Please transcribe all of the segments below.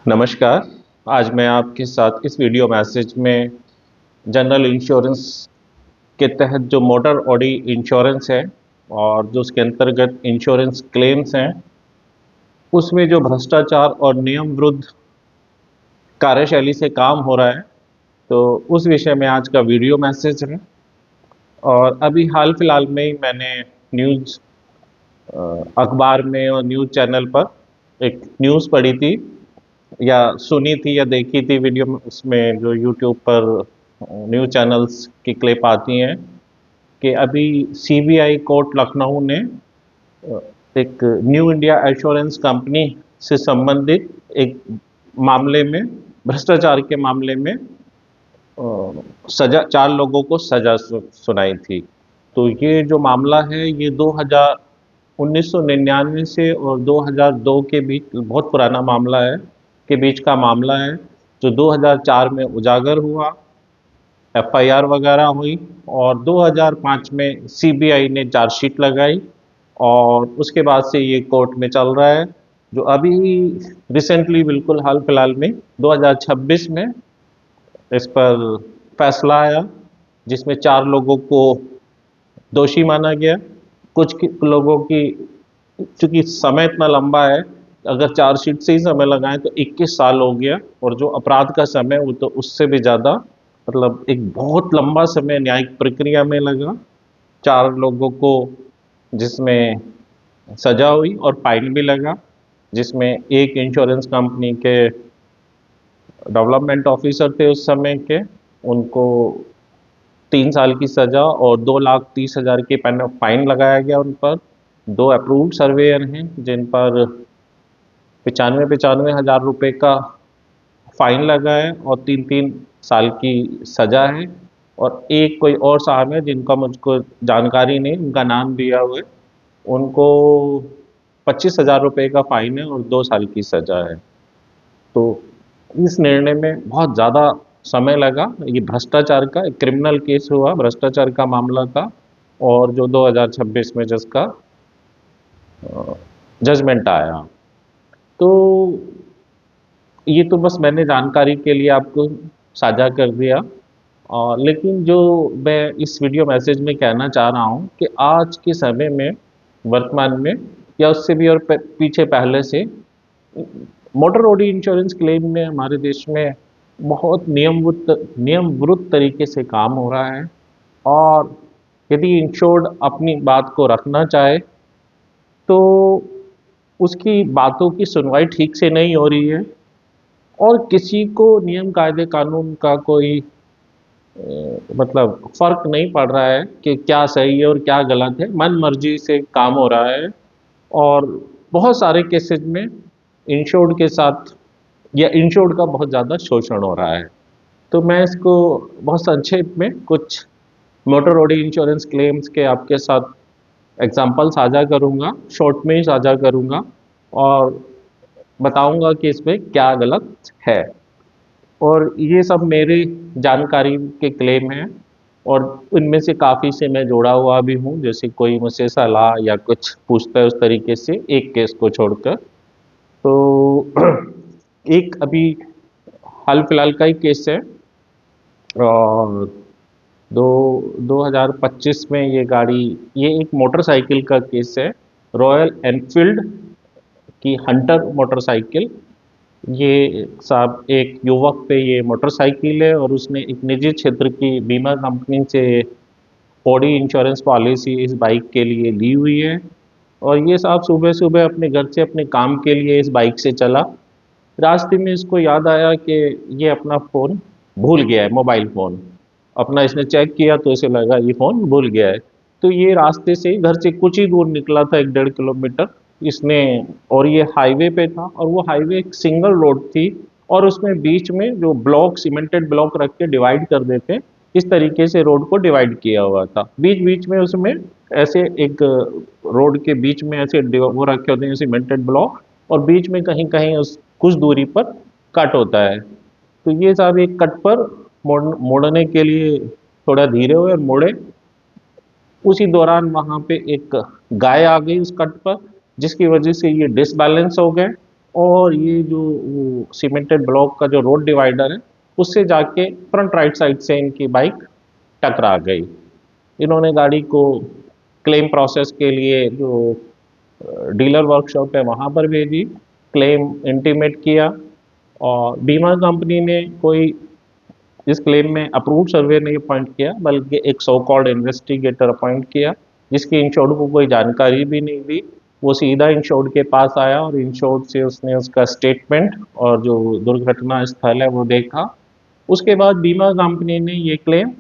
नमस्कार। आज मैं आपके साथ इस वीडियो मैसेज में जनरल इंश्योरेंस के तहत जो मोटर ऑडी इंश्योरेंस है और जो उसके अंतर्गत इंश्योरेंस क्लेम्स हैं, उसमें जो भ्रष्टाचार और नियम विरुद्ध कार्यशैली से काम हो रहा है, तो उस विषय में आज का वीडियो मैसेज है। और अभी हाल फिलहाल में ही मैंने न्यूज़ अखबार में और न्यूज़ चैनल पर एक न्यूज़ पढ़ी थी या सुनी थी या देखी थी वीडियो में। उसमें जो यूट्यूब पर न्यूज़ चैनल्स की क्लिप आती हैं कि अभी सीबीआई कोर्ट लखनऊ ने अ, एक न्यू इंडिया एश्योरेंस कंपनी से संबंधित एक मामले में, भ्रष्टाचार के मामले में सजा, 4 लोगों को सजा सुनाई थी। तो ये जो मामला है ये 1999 से और 2002 के बीच, बहुत पुराना मामला है, के बीच का मामला है, जो 2004 में उजागर हुआ, एफआईआर वगैरह हुई और 2005 में सीबीआई ने चार्जशीट लगाई और उसके बाद से ये कोर्ट में चल रहा है। जो अभी रिसेंटली, बिल्कुल हाल फिलहाल में 2026 में इस पर फैसला आया, जिसमें 4 लोगों को दोषी माना गया। लोगों की, चूंकि समय इतना लंबा है, अगर चार्जशीट से ही समय लगाएं तो 21 साल हो गया, और जो अपराध का समय वो तो उससे भी ज़्यादा, मतलब एक बहुत लंबा समय न्यायिक प्रक्रिया में लगा। 4 लोगों को जिसमें सजा हुई और फाइन भी लगा, जिसमें एक इंश्योरेंस कंपनी के डेवलपमेंट ऑफिसर थे उस समय के, उनको 3 साल की सजा और 2,30,000 की फाइन लगाया गया उन पर। 2 अप्रूव्ड सर्वेयर हैं जिन पर 95,000 रुपये का फाइन लगा है और 3-3 साल की सजा है। और एक कोई और साहब है जिनका मुझको जानकारी नहीं, उनका नाम दिया हुआ है, उनको 25,000 रुपये का फाइन है और 2 साल की सजा है। तो इस निर्णय में बहुत ज़्यादा समय लगा। ये भ्रष्टाचार का एक क्रिमिनल केस हुआ, भ्रष्टाचार का मामला था, और जो 2026 में जिसका जजमेंट आया। तो ये तो बस मैंने जानकारी के लिए आपको साझा कर दिया। और लेकिन जो मैं इस वीडियो मैसेज में कहना चाह रहा हूँ कि आज के समय में, वर्तमान में, या उससे भी और पीछे पहले से, मोटर ऑडी इंश्योरेंस क्लेम में हमारे देश में बहुत नियम विरुद्ध तरीके से काम हो रहा है। और यदि इंश्योर्ड अपनी बात को रखना चाहे तो उसकी बातों की सुनवाई ठीक से नहीं हो रही है, और किसी को नियम कायदे कानून का कोई मतलब फर्क नहीं पड़ रहा है कि क्या सही है और क्या गलत है। मन मर्जी से काम हो रहा है, और बहुत सारे केसेज में इंश्योर्ड के साथ या इंश्योर्ड का बहुत ज़्यादा शोषण हो रहा है। तो मैं इसको बहुत संक्षेप में कुछ मोटर ऑडी इंश्योरेंस क्लेम्स के आपके साथ एग्जाम्पल साझा करूंगा, शॉर्ट में ही साझा करूंगा, और बताऊंगा कि इसमें क्या गलत है। और ये सब मेरी जानकारी के क्लेम हैं, और उनमें से काफ़ी से मैं जुड़ा हुआ भी हूँ, जैसे कोई मुझसे सलाह या कुछ पूछता है उस तरीके से, एक केस को छोड़कर। तो एक अभी हाल फिलहाल का ही केस है, और दो 2025 में ये गाड़ी, ये एक मोटरसाइकिल का केस है, रॉयल एनफील्ड की हंटर मोटरसाइकिल। ये साहब, एक युवक पे ये मोटरसाइकिल है, और उसने एक निजी क्षेत्र की बीमा कंपनी से ऑडी इंश्योरेंस पॉलिसी इस बाइक के लिए ली हुई है। और ये साहब सुबह सुबह अपने घर से अपने काम के लिए इस बाइक से चला। रास्ते में इसको याद आया कि ये अपना फ़ोन भूल गया है, मोबाइल फ़ोन अपना इसने चेक किया, तो इसे लगा ये फ़ोन भूल गया है। तो ये रास्ते से घर से कुछ ही दूर निकला था, 1-1.5 किलोमीटर इसने, और ये हाईवे पे था, और वो हाईवे एक सिंगल रोड थी, और उसमें बीच में जो ब्लॉक, सीमेंटेड ब्लॉक रख के डिवाइड कर देते, इस तरीके से रोड को डिवाइड किया हुआ था। बीच बीच में उसमें ऐसे एक रोड के बीच में ऐसे वो रखे होते हैं सीमेंटेड ब्लॉक, और बीच में कहीं कहीं उस कुछ दूरी पर कट होता है। तो ये साहब एक कट पर मोड़ने के लिए थोड़ा धीरे हुए और मोड़े। उसी दौरान वहां पे एक गाय आ गई उस कट पर, जिसकी वजह से ये डिसबैलेंस हो गए, और ये जो वो सीमेंटेड ब्लॉक का जो रोड डिवाइडर है उससे जाके फ्रंट राइट साइड से इनकी बाइक टकरा गई। इन्होंने गाड़ी को क्लेम प्रोसेस के लिए जो डीलर वर्कशॉप है वहाँ पर भेजी, क्लेम इंटीमेट किया, और बीमा कंपनी ने कोई इस क्लेम में अप्रूव्ड सर्वे नहीं अपॉइंट किया, बल्कि एक सो कॉल्ड इन्वेस्टिगेटर अपॉइंट किया, जिसकी इंश्योर्ड को कोई जानकारी भी नहीं दी। वो सीधा इंश्योर्ड के पास आया और इंश्योर्ड से उसने उसका स्टेटमेंट और जो दुर्घटना स्थल है वो देखा। उसके बाद बीमा कंपनी ने ये क्लेम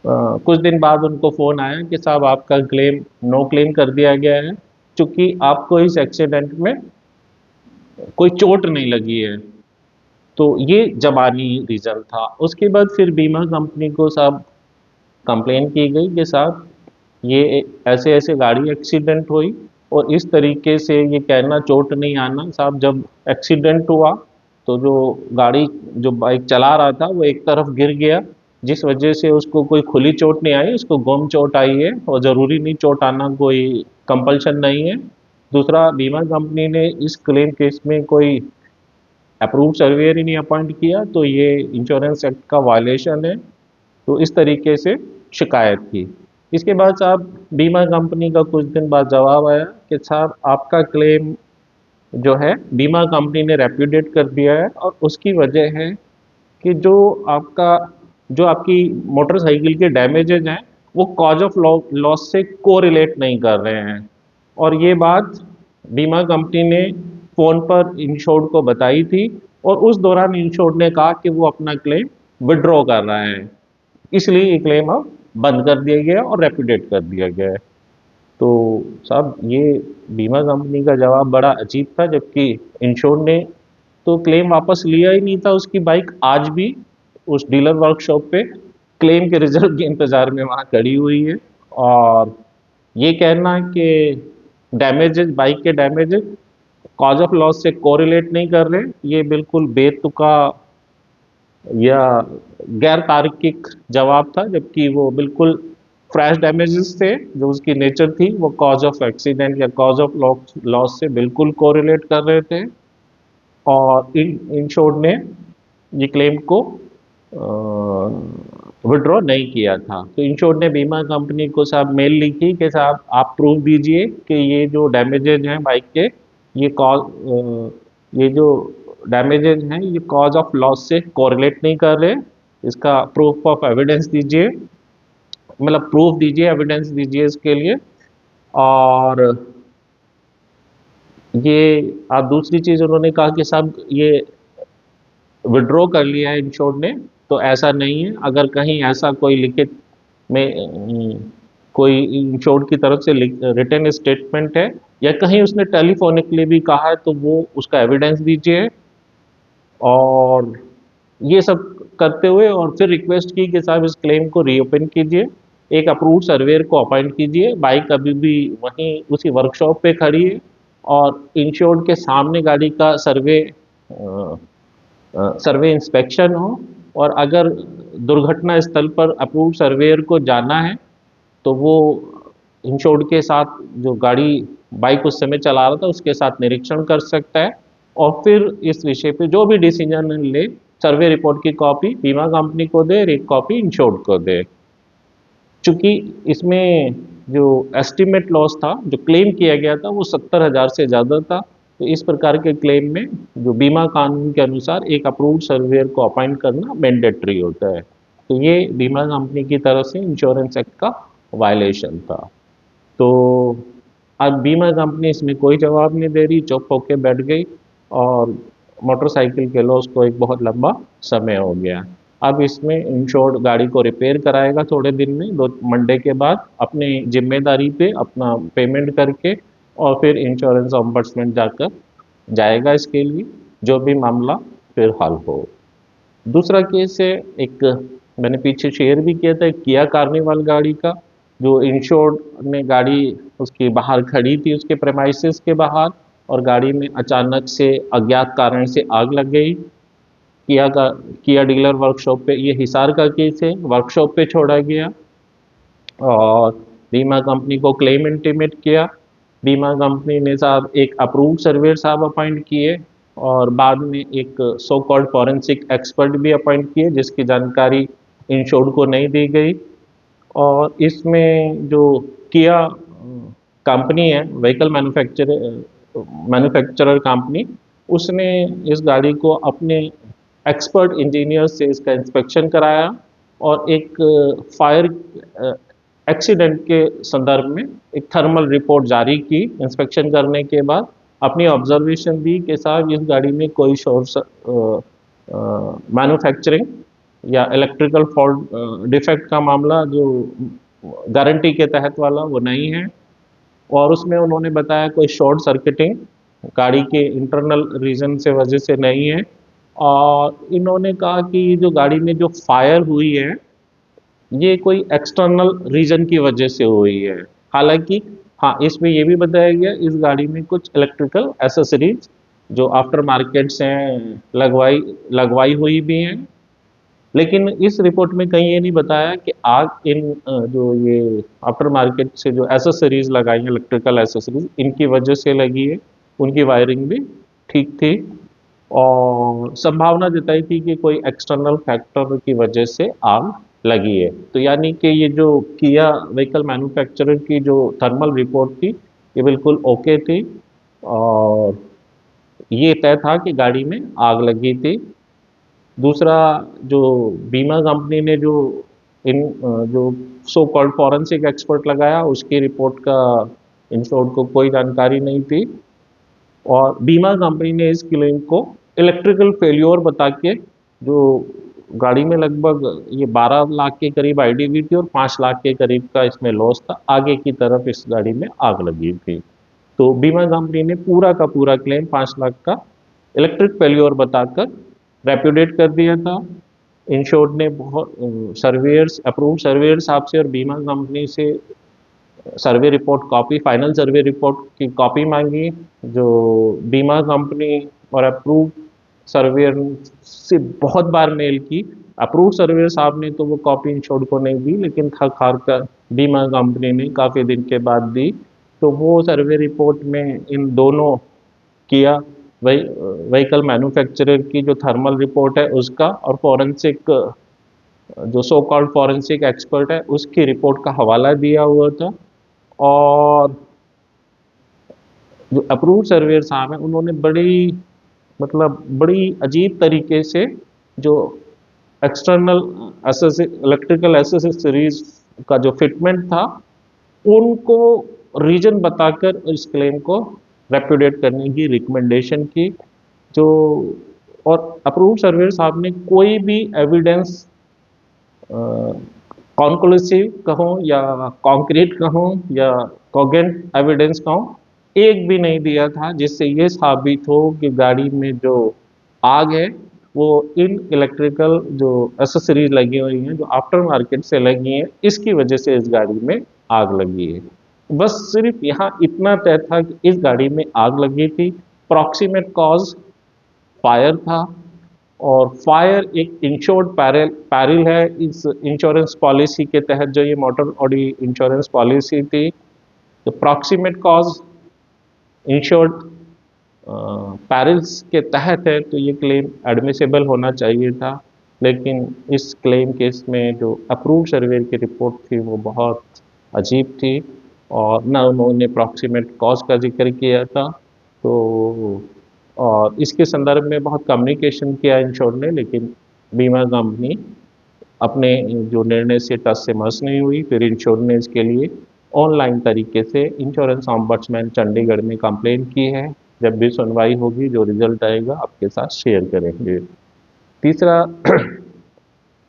कुछ दिन बाद उनको फ़ोन आया कि साहब आपका क्लेम नो क्लेम कर दिया गया है, चूँकि आपको इस एक्सीडेंट में कोई चोट नहीं लगी है। तो ये ज़बानी रीज़न था। उसके बाद फिर बीमा कंपनी को साहब कंप्लेन की गई कि साहब ये ऐसे ऐसे गाड़ी एक्सीडेंट हुई, और इस तरीके से ये कहना चोट नहीं आना, साहब जब एक्सीडेंट हुआ तो जो गाड़ी जो बाइक चला रहा था वो एक तरफ गिर गया, जिस वजह से उसको कोई खुली चोट नहीं आई, उसको गुम चोट आई है, और ज़रूरी नहीं चोट आना कोई कंपल्शन नहीं है। दूसरा, बीमा कंपनी ने इस क्लेम केस में कोई अप्रूव्ड सर्वेयर ही नहीं अपॉइंट किया, तो ये इंश्योरेंस एक्ट का वायलेशन है। तो इस तरीके से शिकायत की। इसके बाद साहब बीमा कंपनी का कुछ दिन बाद जवाब आया कि साहब आपका क्लेम जो है बीमा कंपनी ने रेप्यूडिएट कर दिया है, और उसकी वजह है कि जो आपकी मोटरसाइकिल के डैमेजेज हैं वो कॉज ऑफ लॉस से कोरिलेट नहीं कर रहे हैं। और ये बात बीमा कंपनी ने फ़ोन पर इंश्योर्ड को बताई थी, और उस दौरान इंश्योर्ड ने कहा कि वो अपना क्लेम विड्रॉ कर रहा है, इसलिए ये क्लेम अब बंद कर दिया गया और रेप्यूडिएट कर दिया गया है। तो साहब ये बीमा कंपनी का जवाब बड़ा अजीब था, जबकि इंश्योर्ड ने तो क्लेम वापस लिया ही नहीं था। उसकी बाइक आज भी उस डीलर वर्कशॉप पे क्लेम के रिजल्ट के इंतज़ार में वहाँ खड़ी हुई है। और ये कहना कि डैमेजेस, बाइक के डैमेजेस कॉज ऑफ लॉस से कोरिलेट नहीं कर रहे, ये बिल्कुल बेतुका या गैर तार्किक जवाब था, जबकि वो बिल्कुल फ्रेश डैमेजेस थे, जो उसकी नेचर थी वो कॉज ऑफ एक्सीडेंट या कॉज ऑफ लॉस से बिल्कुल कोरिलेट कर रहे थे। और इंश्योर्ड ने ये क्लेम को विड्रॉ नहीं किया था। तो इंश्योर्ड ने बीमा कंपनी को साहब मेल लिखी कि साहब आप प्रूफ दीजिए कि ये जो डैमेजेज हैं बाइक के, ये ये जो डैमेजेज हैं ये कॉज ऑफ लॉस से कोरिलेट नहीं कर रहे, इसका प्रूफ ऑफ एविडेंस दीजिए, मतलब प्रूफ दीजिए, एविडेंस दीजिए इसके लिए। और ये आप दूसरी चीज़ उन्होंने कहा कि साहब ये विड्रॉ कर लिया है इंश्योर्ड ने, तो ऐसा नहीं है। अगर कहीं ऐसा कोई लिखित में कोई इंश्योर्ड की तरफ से रिटन स्टेटमेंट है, या कहीं उसने टेलीफोनिकली भी कहा है, तो वो उसका एविडेंस दीजिए। और ये सब करते हुए और फिर रिक्वेस्ट की कि साहब इस क्लेम को रीओपन कीजिए, एक अप्रूव्ड सर्वेयर को अपॉइंट कीजिए, बाइक अभी भी वहीं उसी वर्कशॉप पे खड़ी है, और इंश्योर्ड के सामने गाड़ी का सर्वे इंस्पेक्शन हो। और अगर दुर्घटना स्थल पर अप्रूव्ड सर्वेयर को जाना है, तो वो इंश्योर्ड के साथ जो गाड़ी बाइक उस समय चला रहा था उसके साथ निरीक्षण कर सकता है, और फिर इस विषय पे जो भी डिसीजन ले, सर्वे रिपोर्ट की कॉपी बीमा कंपनी को दे और एक कॉपी इंश्योर्ड को दे। चूंकि इसमें जो एस्टिमेट लॉस था, जो क्लेम किया गया था, वो 70,000 से ज़्यादा था। तो इस प्रकार के क्लेम में जो बीमा कानून के अनुसार एक अप्रूव्ड सर्वेयर को अपॉइंट करना मैंडेटरी होता है। तो ये बीमा कंपनी की तरफ से इंश्योरेंस एक्ट का वायलेशन था। तो अब बीमा कंपनी इसमें कोई जवाब नहीं दे रही, चुप होके बैठ गई, और मोटरसाइकिल के लॉस को एक बहुत लंबा समय हो गया। अब इसमें इंश्योर्ड गाड़ी को रिपेयर कराएगा थोड़े दिन में, 2 मंडे के बाद, अपनी जिम्मेदारी पे अपना पेमेंट करके, और फिर इंश्योरेंस ऑम्बड्समैन जाकर जाएगा इसके लिए, जो भी मामला फिर हल हो। दूसरा केस है, एक मैंने पीछे शेयर भी किया था, किया कार्निवल गाड़ी का, जो इंश्योर्ड ने गाड़ी उसकी बाहर खड़ी थी, उसके प्रेमाइसिस के बाहर, और गाड़ी में अचानक से अज्ञात कारण से आग लग गई। किया डीलर वर्कशॉप पे, ये हिसार का केस है, वर्कशॉप पे छोड़ा गया, और बीमा कंपनी को क्लेम इंटीमेट किया। बीमा कंपनी ने साहब एक अप्रूव्ड सर्वेयर साहब अपॉइंट किए, और बाद में एक सो कॉल्ड फॉरेंसिक एक्सपर्ट भी अपॉइंट किए जिसकी जानकारी इंश्योर्ड को नहीं दी गई। और इसमें जो किया कंपनी है, व्हीकल मैन्युफैक्चरर कंपनी, उसने इस गाड़ी को अपने एक्सपर्ट इंजीनियर से इसका इंस्पेक्शन कराया, और एक फायर एक्सीडेंट के संदर्भ में एक थर्मल रिपोर्ट जारी की इंस्पेक्शन करने के बाद। अपनी ऑब्जर्वेशन दी कि साहब इस गाड़ी में कोई शॉर्ट मैन्युफैक्चरिंग या इलेक्ट्रिकल फॉल्ट डिफेक्ट का मामला जो गारंटी के तहत वाला वो नहीं है। और उसमें उन्होंने बताया कोई शॉर्ट सर्किटिंग गाड़ी के इंटरनल रीजन से वजह से नहीं है। और इन्होंने कहा कि जो गाड़ी में जो फायर हुई है ये कोई एक्सटर्नल रीजन की वजह से हुई है। हालांकि हाँ, इसमें ये भी बताया गया इस गाड़ी में कुछ इलेक्ट्रिकल एसेसरीज जो आफ्टर मार्केट से लगवाई लगवाई हुई भी हैं। लेकिन इस रिपोर्ट में कहीं ये नहीं बताया कि आग इन जो ये आफ्टर मार्केट से जो एसेसरीज लगाई हैं, इलेक्ट्रिकल एसेसरीज, इनकी वजह से लगी है। उनकी वायरिंग भी ठीक थी, और संभावना जताई थी कि कोई एक्सटर्नल फैक्टर की वजह से आग लगी है। तो यानी कि ये जो किया व्हीकल मैन्युफैक्चरर की जो थर्मल रिपोर्ट थी ये बिल्कुल ओके थी, और ये तय था कि गाड़ी में आग लगी थी। दूसरा, जो बीमा कंपनी ने जो जो सो कॉल्ड फॉरेंसिक एक्सपर्ट लगाया उसकी रिपोर्ट का इंश्योर्ड को कोई जानकारी नहीं थी, और बीमा कंपनी ने इस क्लेम को इलेक्ट्रिकल फेल्योर बता के, जो गाड़ी में लगभग ये 12 लाख के करीब आईडीवी थी और 5 लाख के करीब का इसमें लॉस था, आगे की तरफ इस गाड़ी में आग लगी थी। तो बीमा कंपनी ने पूरा का पूरा क्लेम 5 लाख का इलेक्ट्रिक फेल्योर बताकर रेप्यूडेट कर दिया था। इंश्योर्ड ने बहुत सर्वेयर्स, अप्रूव्ड सर्वेयर साहब से और बीमा कंपनी से survey report copy, final survey report की कॉपी मांगी, जो बीमा कंपनी और अप्रूव सर्वेयर से बहुत बार मेल की। अप्रूव सर्वेयर साहब ने तो वो कॉपी इंश्योर्ड को नहीं दी, लेकिन थक हार कर बीमा कंपनी ने काफ़ी दिन के बाद दी। तो वो सर्वे रिपोर्ट में इन दोनों किया, वही व्हीकल मैन्युफैक्चरर की जो थर्मल रिपोर्ट है उसका, और फॉरेंसिक जो सो कॉल्ड फॉरेंसिक एक्सपर्ट है उसकी रिपोर्ट का हवाला दिया हुआ था। और जो अप्रूव सर्वेयर साहब हैं उन्होंने बड़ी, मतलब बड़ी अजीब तरीके से जो एक्सटर्नल इलेक्ट्रिकल एसेसरीज का जो फिटमेंट था उनको रीजन बताकर इस क्लेम को रेप्यूडेट करने की रिकमेंडेशन की। जो और अप्रूव सर्वेयर साहब ने कोई भी एविडेंस, कॉन्क्लूसिव कहूँ या कॉन्क्रीट कहूँ या कॉगेंट एविडेंस कहूँ, एक भी नहीं दिया था जिससे ये साबित हो कि गाड़ी में जो आग है वो इन इलेक्ट्रिकल जो एसेसरीज लगी हुई हैं जो आफ्टर मार्केट से लगी हैं इसकी वजह से इस गाड़ी में आग लगी है। बस सिर्फ यहाँ इतना तय था कि इस गाड़ी में आग लगी थी, प्रॉक्सिमेट कॉज फायर था, और फायर एक इंश्योर्ड पैरिल है इस इंश्योरेंस पॉलिसी के तहत, जो ये मोटर ऑडी इंश्योरेंस पॉलिसी थी। तो प्रॉक्सिमेट कॉज इंश्योर्ड पैरिल्स के तहत है, तो ये क्लेम एडमिसेबल होना चाहिए था। लेकिन इस क्लेम केस में जो अप्रूव सर्वेयर की रिपोर्ट थी वो बहुत अजीब थी, और न उन्होंने प्रॉक्सिमेट कॉज का जिक्र किया था। तो और इसके संदर्भ में बहुत कम्युनिकेशन किया इंश्योर ने, लेकिन बीमा कंपनी अपने जो निर्णय से टस से मस नहीं हुई। फिर इंश्योर ने इसके लिए ऑनलाइन तरीके से इंश्योरेंस ऑम्बड्समैन चंडीगढ़ में कंप्लेन की है। जब भी सुनवाई होगी जो रिजल्ट आएगा आपके साथ शेयर करेंगे। तीसरा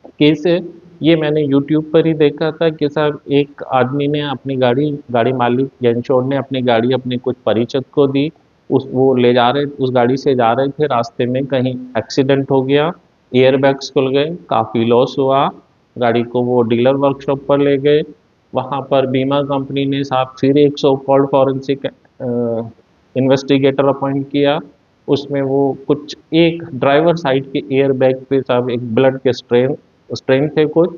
केस है, ये मैंने यूट्यूब पर ही देखा था कि साहब एक आदमी ने अपनी गाड़ी मालिक या इंश्योर ने अपनी गाड़ी अपने कुछ परिचित को दी। वो ले जा रहे, उस गाड़ी से जा रहे थे, रास्ते में कहीं एक्सीडेंट हो गया, एयरबैग्स खुल गए, काफ़ी लॉस हुआ। गाड़ी को वो डीलर वर्कशॉप पर ले गए, वहाँ पर बीमा कंपनी ने साहब फिर एक so called forensic investigator appoint किया। उसमें वो कुछ एक ड्राइवर साइड के एयर बैग पे साहब एक ब्लड के स्ट्रेन थे कुछ,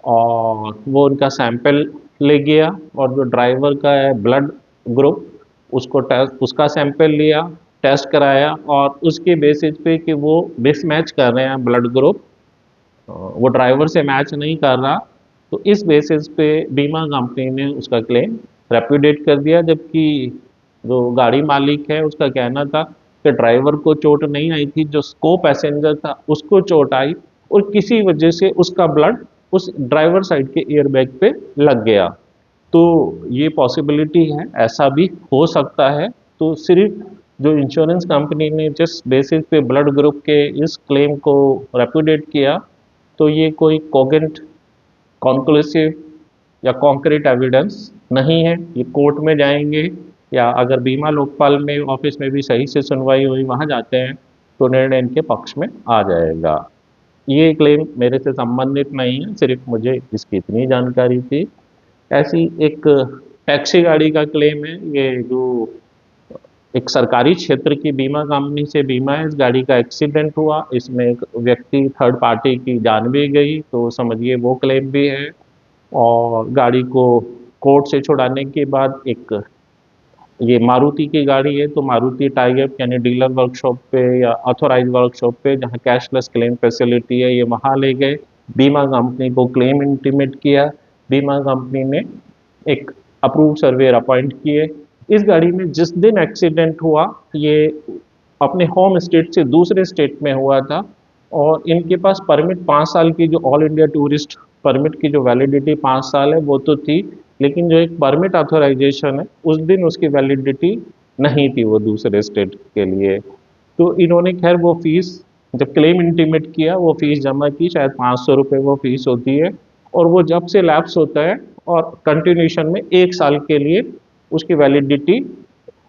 और वो उनका सैंपल ले गया, और जो ड्राइवर का है ब्लड ग्रुप उसको टेस्ट, उसका सैंपल लिया, टेस्ट कराया, और उसके बेसिस पे कि वो मिसमैच कर रहे हैं ब्लड ग्रुप, वो ड्राइवर से मैच नहीं कर रहा, तो इस बेसिस पे बीमा कंपनी ने उसका क्लेम रेप्यूडिएट कर दिया। जबकि जो गाड़ी मालिक है उसका कहना था कि ड्राइवर को चोट नहीं आई थी, जो को पैसेंजर था उसको चोट आई, और किसी वजह से उसका ब्लड उस ड्राइवर साइड के एयरबैग पे लग गया। तो ये पॉसिबिलिटी है, ऐसा भी हो सकता है। तो सिर्फ जो इंश्योरेंस कंपनी ने जिस बेसिस पे ब्लड ग्रुप के इस क्लेम को रेप्यूडिएट किया, तो ये कोई कोगेंट कॉन्क्लूसिव या कॉन्क्रीट एविडेंस नहीं है। ये कोर्ट में जाएंगे, या अगर बीमा लोकपाल में ऑफिस में भी सही से सुनवाई हुई वहाँ जाते हैं, तो निर्णय इनके पक्ष में आ जाएगा। ये क्लेम मेरे से संबंधित नहीं है, सिर्फ मुझे इसकी इतनी जानकारी थी। ऐसी एक टैक्सी गाड़ी का क्लेम है, ये जो एक सरकारी क्षेत्र की बीमा कंपनी से बीमा है। इस गाड़ी का एक्सीडेंट हुआ, इसमें एक व्यक्ति थर्ड पार्टी की जान भी गई, तो समझिए वो क्लेम भी है। और गाड़ी को कोर्ट से छुड़ाने के बाद एक, ये मारुति की गाड़ी है, तो मारुति टाई अप यानी डीलर वर्कशॉप पे या ऑथोराइज वर्कशॉप पे जहाँ कैशलेस क्लेम फैसिलिटी है, ये वहाँ ले गए, बीमा कंपनी को क्लेम इंटीमेट किया, बीमा कंपनी ने एक अप्रूव सर्वेयर अपॉइंट किए। इस गाड़ी में जिस दिन एक्सीडेंट हुआ, ये अपने होम स्टेट से दूसरे स्टेट में हुआ था, और इनके पास परमिट 5 साल की, जो ऑल इंडिया टूरिस्ट परमिट की जो वैलिडिटी 5 साल है वो तो थी, लेकिन जो एक परमिट ऑथराइजेशन है उस दिन उसकी वैलिडिटी नहीं थी वो दूसरे स्टेट के लिए। तो इन्होंने खैर वो फीस, जब क्लेम इंटीमेट किया वो फीस जमा की, शायद 500 रुपये वो फीस होती है, और वो जब से लैप्स होता है और कंटिन्यूशन में 1 साल के लिए उसकी वैलिडिटी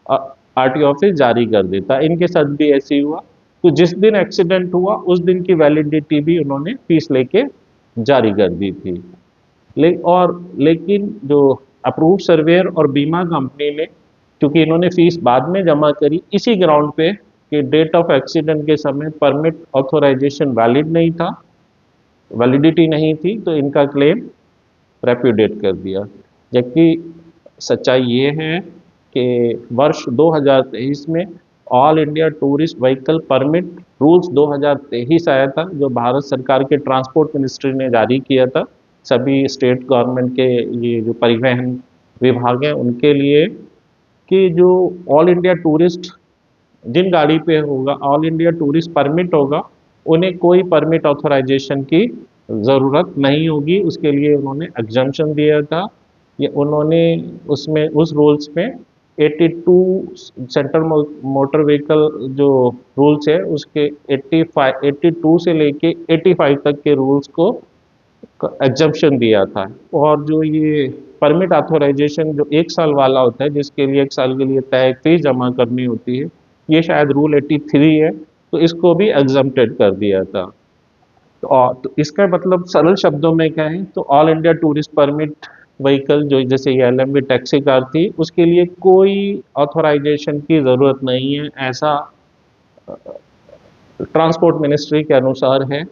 आरटीओ ऑफिस जारी कर देता है। इनके साथ भी ऐसे ही हुआ, तो जिस दिन एक्सीडेंट हुआ उस दिन की वैलिडिटी भी उन्होंने फीस लेके जारी कर दी थी। लेकिन जो अप्रूव सर्वेयर और बीमा कंपनी ने, क्योंकि इन्होंने फीस बाद में जमा करी इसी ग्राउंड पे कि डेट ऑफ एक्सीडेंट के समय परमिट ऑथोराइजेशन वैलिड नहीं था, वैलिडिटी नहीं थी, तो इनका क्लेम रेप्यूडिएट कर दिया। जबकि सच्चाई ये है कि वर्ष 2023 में all India tourist vehicle permit rules 2023 आया था, जो भारत सरकार के ट्रांसपोर्ट मिनिस्ट्री ने जारी किया था सभी स्टेट गवर्नमेंट के, ये जो परिवहन विभाग हैं उनके लिए, कि जो ऑल इंडिया टूरिस्ट, जिन गाड़ी पे होगा ऑल इंडिया टूरिस्ट परमिट होगा, उन्हें कोई परमिट ऑथराइजेशन की ज़रूरत नहीं होगी। उसके लिए उन्होंने एग्जम्पशन दिया था। ये उन्होंने उसमें उस रूल्स में 82 सेंट्रल मोटर व्हीकल जो रूल्स है उसके 82 से लेके 85 तक के रूल्स को एग्जम्पशन दिया था। और जो ये परमिट ऑथराइजेशन जो 1 साल वाला होता है, जिसके लिए 1 साल के लिए तय फीस जमा करनी होती है, ये शायद रूल 83 है, तो इसको भी एग्जम्प्टेड कर दिया था। तो इसका मतलब सरल शब्दों में कहें तो all India tourist permit vehicle, जो जैसे ये एलएमवी टैक्सी कार थी, उसके लिए कोई ऑथराइजेशन की ज़रूरत नहीं है, ऐसा ट्रांसपोर्ट मिनिस्ट्री के अनुसार है।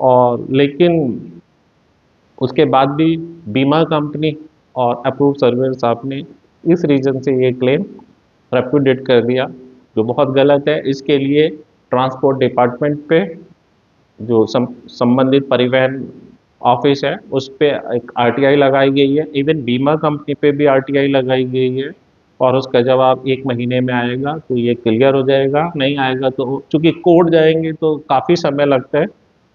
और लेकिन उसके बाद भी बीमा कंपनी और अप्रूव सर्वेयर साहब ने इस रीजन से ये क्लेम रेप्यूडिएट कर दिया, जो बहुत गलत है। इसके लिए ट्रांसपोर्ट डिपार्टमेंट पे, जो संबंधित परिवहन ऑफिस है, उस पर एक आरटीआई लगाई गई है। इवन बीमा कंपनी पे भी आरटीआई लगाई गई है, और उसका जवाब 1 महीने में आएगा, तो ये क्लियर हो जाएगा। नहीं आएगा तो चूंकि कोर्ट जाएंगे तो काफ़ी समय लगता है,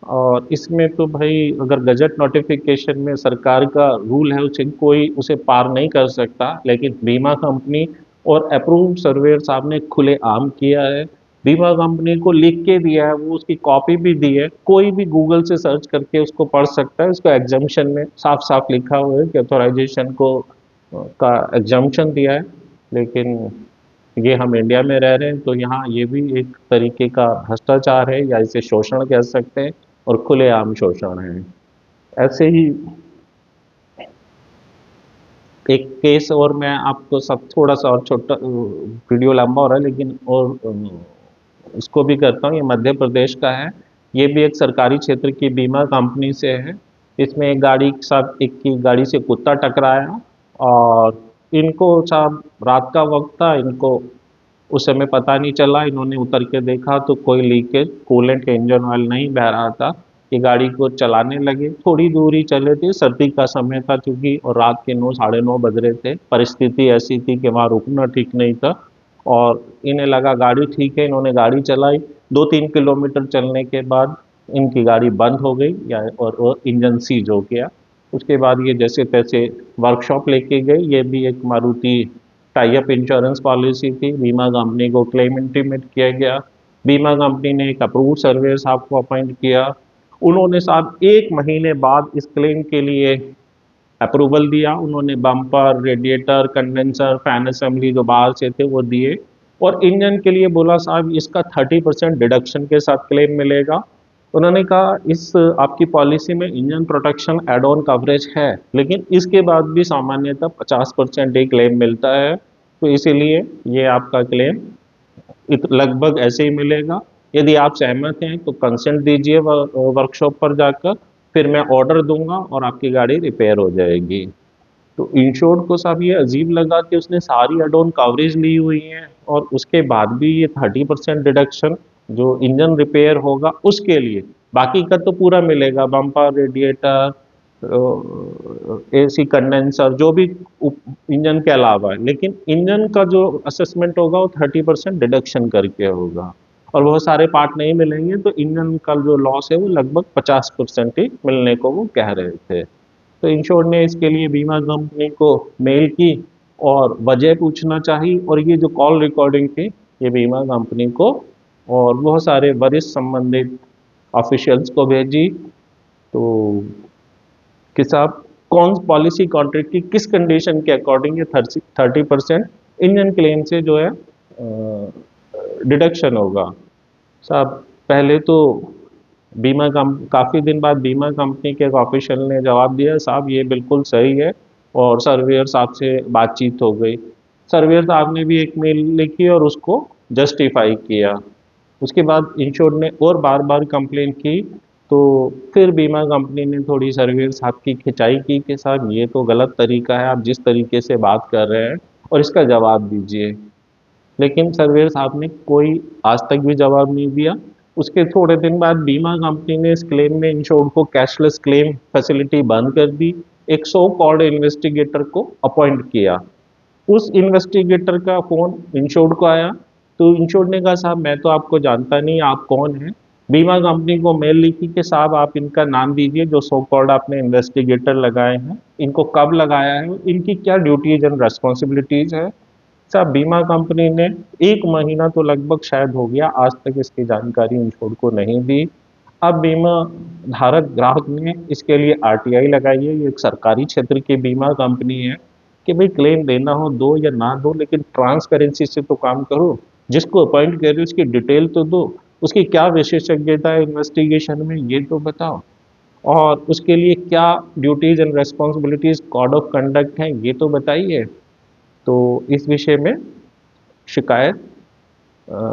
और इसमें तो भाई अगर गजट नोटिफिकेशन में सरकार का रूल है उसे कोई उसे पार नहीं कर सकता, लेकिन बीमा कंपनी और अप्रूव सर्वेयर साहब ने खुले आम किया है। बीमा कंपनी को लिख के दिया है, वो उसकी कॉपी भी दी है, कोई भी गूगल से सर्च करके उसको पढ़ सकता है। उसको एग्जाम्पशन में साफ साफ लिखा हुआ है कि ऑथोराइजेशन को का एग्जाम्पशन दिया है। लेकिन ये हम इंडिया में रह रहे हैं, तो यहाँ ये भी एक तरीके का भ्रष्टाचार है, या इसे शोषण कह सकते हैं, और खुलेआम शोषण है। ऐसे ही एक केस और मैं आपको सब, थोड़ा सा और छोटा, वीडियो लंबा हो रहा है लेकिन, और इसको भी करता हूँ। ये मध्य प्रदेश का है, ये भी एक सरकारी क्षेत्र की बीमा कंपनी से है। इसमें एक गाड़ी के साथ, एक की गाड़ी से कुत्ता टकराया, और इनको साहब रात का वक्त था, इनको उस समय पता नहीं चला। इन्होंने उतर के देखा तो कोई लीकेज, कूलेंट का इंजन ऑयल नहीं बह रहा था। ये गाड़ी को चलाने लगे, थोड़ी दूरी चले थे, सर्दी का समय था चूंकि, और रात के 9 साढ़े 9 बज रहे थे। परिस्थिति ऐसी थी कि वहाँ रुकना ठीक नहीं था, और इन्हें लगा गाड़ी ठीक है। इन्होंने गाड़ी चलाई, 2-3 किलोमीटर चलने के बाद इनकी गाड़ी बंद हो गई, और इंजन सीज हो गया। उसके बाद ये जैसे तैसे वर्कशॉप लेके गए। ये भी एक Maruti tie up insurance policy थी, बीमा कंपनी को क्लेम इंटीमेट किया गया। बीमा कंपनी ने एक अप्रूव सर्वेयर साहब को अपॉइंट किया। उन्होंने साहब 1 महीने बाद इस क्लेम के लिए अप्रूवल दिया। उन्होंने bumper, radiator, condenser, fan assembly जो बाहर से थे वो दिए, और इंजन के लिए बोला साहब इसका 30% डिडक्शन के साथ क्लेम मिलेगा। उन्होंने कहा इस आपकी पॉलिसी में engine protection add on coverage है, लेकिन इसके बाद भी सामान्यतः 50% ही क्लेम मिलता है, तो इसीलिए ये आपका क्लेम लगभग ऐसे ही मिलेगा। यदि आप सहमत हैं तो कंसेंट दीजिए वर्कशॉप पर जाकर, फिर मैं ऑर्डर दूंगा और आपकी गाड़ी रिपेयर हो जाएगी। तो इंश्योर्ड को साहब ये अजीब लगा कि उसने सारी एड ऑन कवरेज ली हुई है, और उसके बाद भी ये 30% डिडक्शन जो इंजन रिपेयर होगा उसके लिए, बाकी का तो पूरा मिलेगा, बम्पर, रेडिएटर, एसी, कंडेंसर, जो भी इंजन के अलावा है, लेकिन इंजन का जो असेसमेंट होगा वो 30% डिडक्शन करके होगा, और बहुत सारे पार्ट नहीं मिलेंगे, तो इंजन का जो लॉस है वो लगभग 50% ही मिलने को वो कह रहे थे। तो इंश्योर ने इसके लिए बीमा कंपनी को मेल की और वजह पूछना चाहिए, और ये जो कॉल रिकॉर्डिंग थी ये बीमा कंपनी को और बहुत सारे वरिष्ठ संबंधित ऑफिशियल्स को भेजी। तो कि साहब कौन पॉलिसी कॉन्ट्रैक्ट की किस कंडीशन के अकॉर्डिंग ये 30% इंजन क्लेम से जो है डिडक्शन होगा। साहब पहले तो काफ़ी दिन बाद बीमा कंपनी के एक ऑफिशियल ने जवाब दिया, साहब ये बिल्कुल सही है, और सर्वेयर साहब से बातचीत हो गई। सर्वेयर साहब ने भी एक मेल लिखी और उसको जस्टिफाई किया। उसके बाद इंश्योर ने और बार बार कंप्लेन की, तो फिर बीमा कंपनी ने थोड़ी सर्वेयर साहब की खिंचाई की कि साहब ये तो गलत तरीका है, आप जिस तरीके से बात कर रहे हैं, और इसका जवाब दीजिए। लेकिन सर्वेयर साहब ने कोई आज तक भी जवाब नहीं दिया। उसके थोड़े दिन बाद बीमा कंपनी ने इस क्लेम में इंश्योर्ड को कैशलेस क्लेम फैसिलिटी बंद कर दी। एक सो कॉल्ड इन्वेस्टिगेटर को अपॉइंट किया। उस इन्वेस्टिगेटर का फोन इंश्योर्ड को आया, तो इंश्योर्ड ने कहा साहब मैं तो आपको जानता नहीं, आप कौन हैं। बीमा कंपनी को मेल लिखी कि साहब आप इनका नाम दीजिए, जो सो कॉल्ड आपने इन्वेस्टिगेटर लगाए हैं, इनको कब लगाया है, इनकी क्या ड्यूटीज एंड रेस्पॉन्सिबिलिटीज है। साहब बीमा कंपनी ने 1 महीना तो लगभग शायद हो गया, आज तक इसकी जानकारी इंश्योर्ड को नहीं दी। अब बीमा धारक ग्राहक ने इसके लिए आरटीआई लगाई है। ये एक सरकारी क्षेत्र की बीमा कंपनी है कि भाई क्लेम देना हो दो या ना दो, लेकिन ट्रांसपेरेंसी से तो काम करो। जिसको अपॉइंट कर रहे हो उसकी डिटेल तो दो, उसकी क्या विशेषज्ञता है इन्वेस्टिगेशन में ये तो बताओ, और उसके लिए क्या duties and responsibilities code of conduct हैं ये तो बताइए। तो इस विषय में शिकायत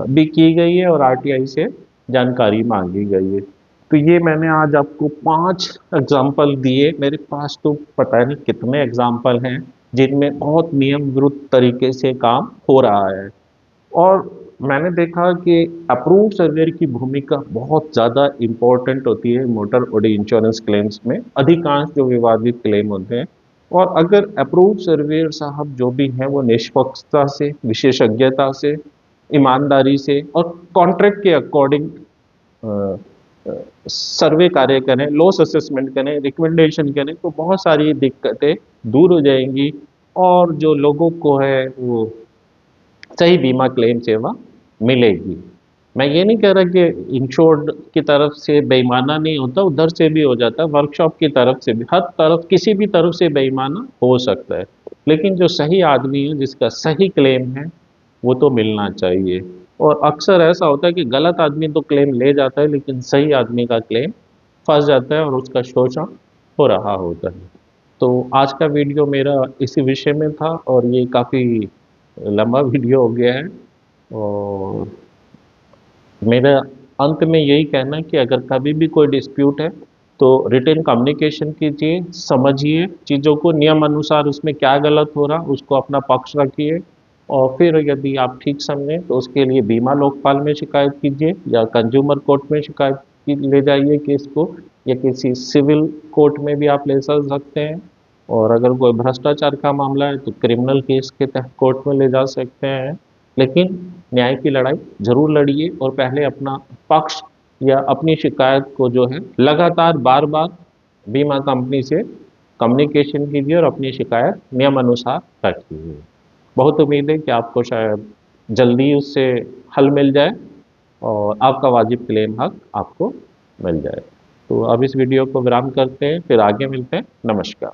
भी की गई है और आरटीआई से जानकारी मांगी गई है। तो ये मैंने आज आपको 5 एग्जाम्पल दिए, मेरे पास तो पता नहीं कितने एग्जाम्पल हैं जिनमें बहुत नियम विरुद्ध तरीके से काम हो रहा है। और मैंने देखा कि अप्रूव सर्वेयर की भूमिका बहुत ज़्यादा इम्पोर्टेंट होती है मोटर बॉडी इंश्योरेंस क्लेम्स में, अधिकांश जो विवादित क्लेम होते हैं। और अगर अप्रूव सर्वेयर साहब जो भी हैं वो निष्पक्षता से, विशेषज्ञता से, ईमानदारी से और कॉन्ट्रैक्ट के अकॉर्डिंग सर्वे कार्य करें, लॉस असेसमेंट करें, रिकमेंडेशन करें, तो बहुत सारी दिक्कतें दूर हो जाएंगी, और जो लोगों को है वो सही बीमा क्लेम सेवा मिलेगी। मैं ये नहीं कह रहा कि इंश्योर्ड की तरफ से बेईमाना नहीं होता, उधर से भी हो जाता है, वर्कशॉप की तरफ से भी, हर तरफ किसी भी तरफ से बेईमाना हो सकता है, लेकिन जो सही आदमी है जिसका सही क्लेम है वो तो मिलना चाहिए। और अक्सर ऐसा होता है कि गलत आदमी तो क्लेम ले जाता है, लेकिन सही आदमी का क्लेम फंस जाता है और उसका शोषण हो रहा होता है। तो आज का वीडियो मेरा इसी विषय में था, और ये काफ़ी लंबा वीडियो हो गया है। और मेरा अंत में यही कहना है कि अगर कभी भी कोई डिस्प्यूट है तो रिटेन कम्युनिकेशन कीजिए, समझिए चीज़ों को, नियम अनुसार उसमें क्या गलत हो रहा उसको अपना पक्ष रखिए, और फिर यदि आप ठीक समझें तो उसके लिए बीमा लोकपाल में शिकायत कीजिए या कंज्यूमर कोर्ट में शिकायत ले जाइए केस को, या किसी सिविल कोर्ट में भी आप ले सकते हैं। और अगर कोई भ्रष्टाचार का मामला है तो क्रिमिनल केस के तहत कोर्ट में ले जा सकते हैं। लेकिन न्याय की लड़ाई जरूर लड़िए और पहले अपना पक्ष या अपनी शिकायत को जो है लगातार बार बार बीमा कंपनी से कम्युनिकेशन कीजिए और अपनी शिकायत नियम अनुसार रखिए। बहुत उम्मीद है कि आपको शायद जल्दी उससे हल मिल जाए और आपका वाजिब क्लेम हक आपको मिल जाए। तो अब इस वीडियो को विराम करते हैं, फिर आगे मिलते हैं। नमस्कार।